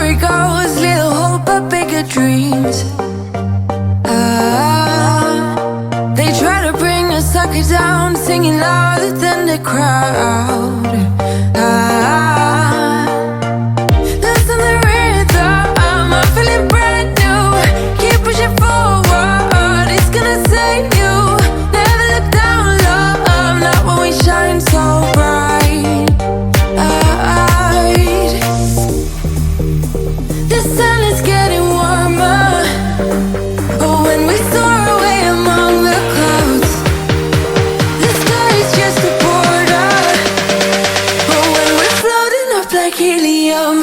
story goes, little hope but bigger dreams. They try to bring a sucker down, singing louder than the crowd. Listen the rhythm, I'm feeling brand new. Keep pushing forward, it's gonna save you. Never look down, love, not when we shine so bright. The sun is getting warmer, but when we soar away among the clouds, the sky is just a border. But when we're floating up like helium,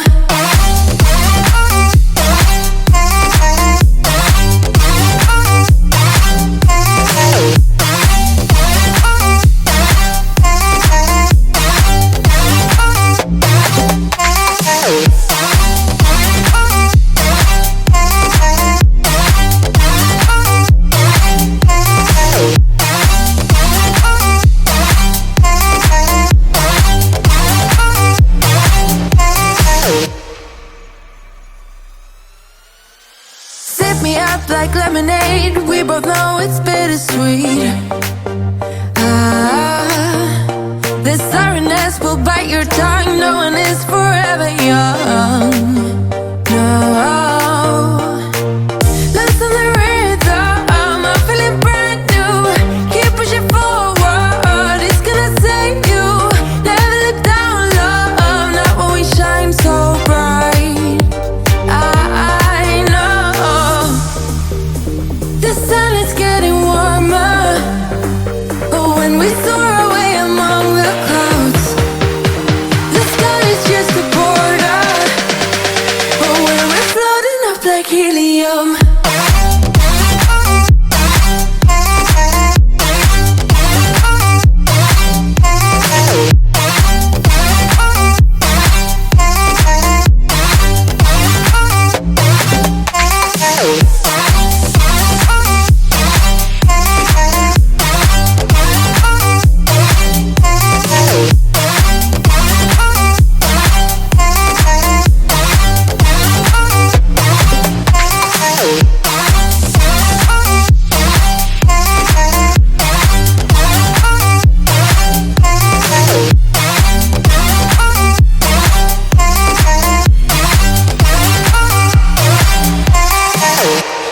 sip me up like lemonade. We both know it's bittersweet. This sorrowness will bite your tongue. No one is forever young. No. Listen the rhythm, I'm feeling brand new. Keep pushing forward, it's gonna save you. Never look down, love, not when we shine so bright. I know the sun is getting warmer, but when we soar away among the clouds, the sky is just a border. But when we're floating up like helium,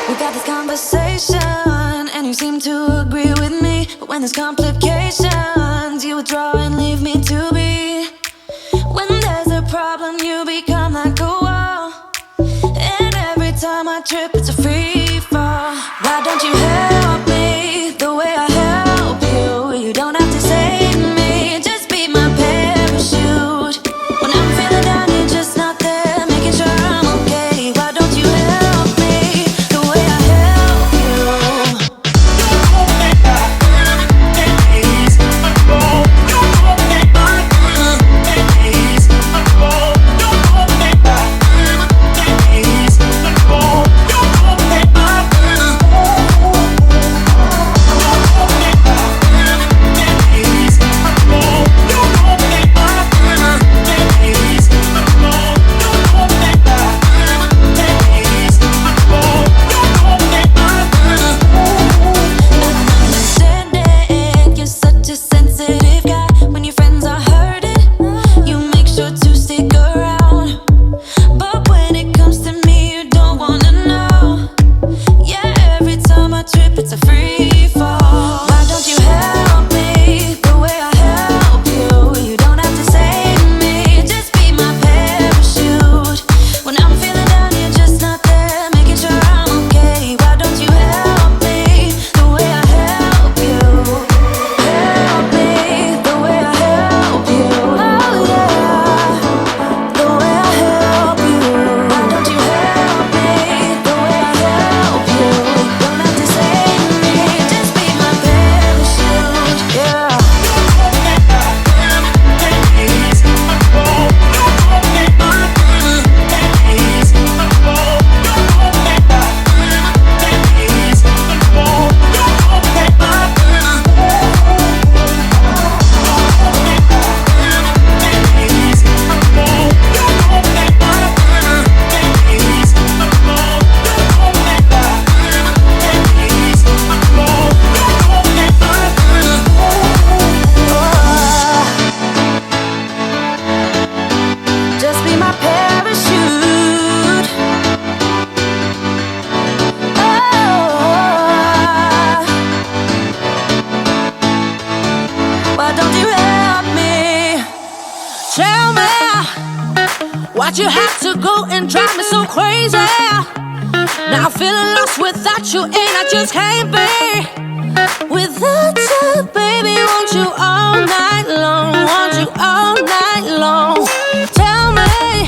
we got this conversation, and you seem to agree with me. But when there's complications, you withdraw and leave me to be. When there's a problem, you become like a wall, and every time I trip, it's a free fall. Why don't you help me the way I help you? You don't have to save me, just be my parachute. When I'm feeling down, you're just not there, making sure I'm okay. Why don't you help me the way I help you? Why'd you have to go and drive me so crazy? Now I'm feeling lost without you, and I just can't be without you, baby. Want you all night long, want you all night long. Tell me,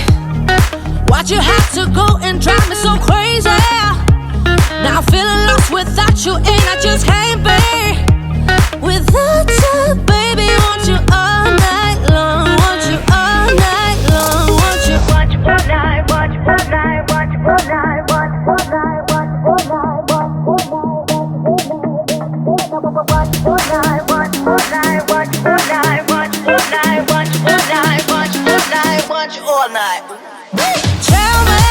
why'd you have to go and drive me so crazy? Now I'm feeling lost without you, and I just can't be without you, baby. Want you all night long, want you all night long, want you all night, want you all night, want you all night, want you all night, want you all night, want you all night, want you all night, want you all night, want you all night, want you all night, want you all night, want you all night. Tell me,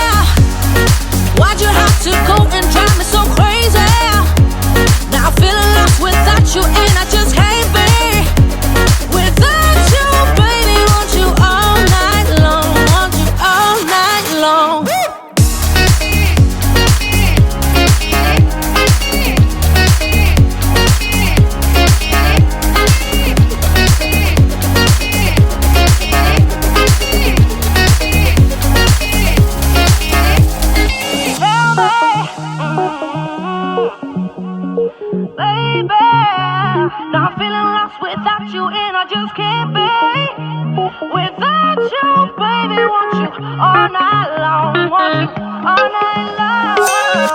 why'd you have to go and drive me so crazy? Now I'm feeling lost without you, and I just can't be without you, baby. Want you all night long, want you all night long. Baby, now I'm feeling lost without you, and I just can't be without you, baby. Want you all night long, want you all night long.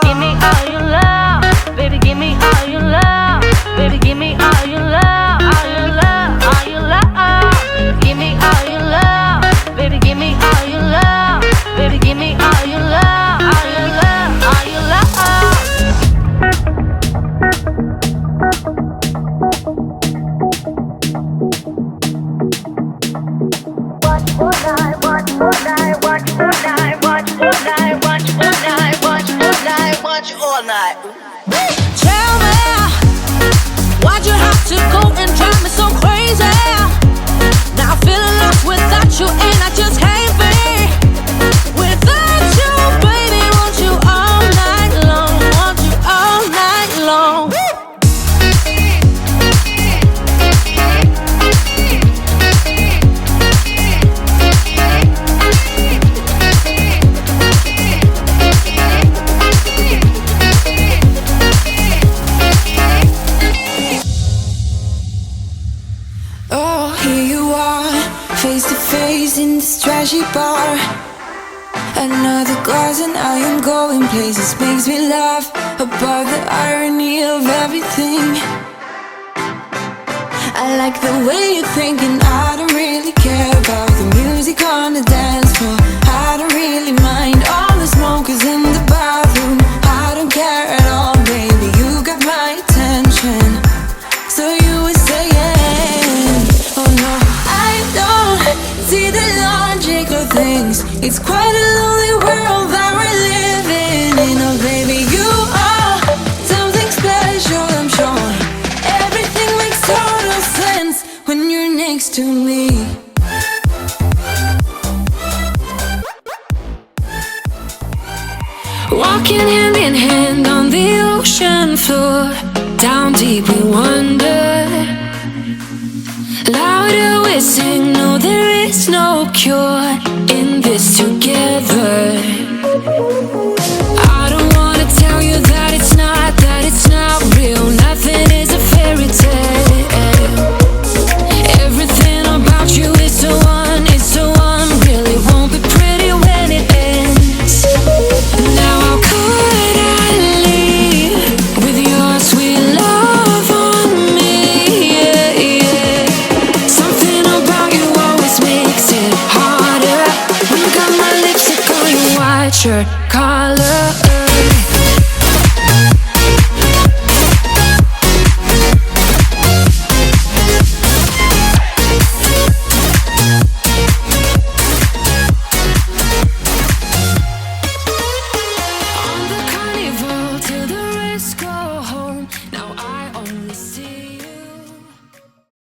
Give me all your love, baby. Give me all your love, baby. Give me all your love, all your love, all your love. Give me all your love, baby. Give me all your love, baby. Give me all your love, all your love, all your love. All night. Tell me, why'd you have to go and drive me so crazy? Now I'm feeling lost without you, and I just can't be without you, baby. Want you all night long, want you all night long. In this trashy bar, another glass and I am going places. Makes me laugh about the irony of everything. I like the way you're thinking. I don't really care about the music on the dance floor. I don't really mind all the smokers in the bathroom. I don't care at all, baby. You got my attention. So you were saying, oh no, I don't see the logic of things. It's quite a lonely world that we're living in. Oh baby, you are something special, I'm sure. Everything makes total sense when you're next to me. Walking hand in hand on the ocean floor, down deep we wander. Louder we sing, no there is no cure in this together.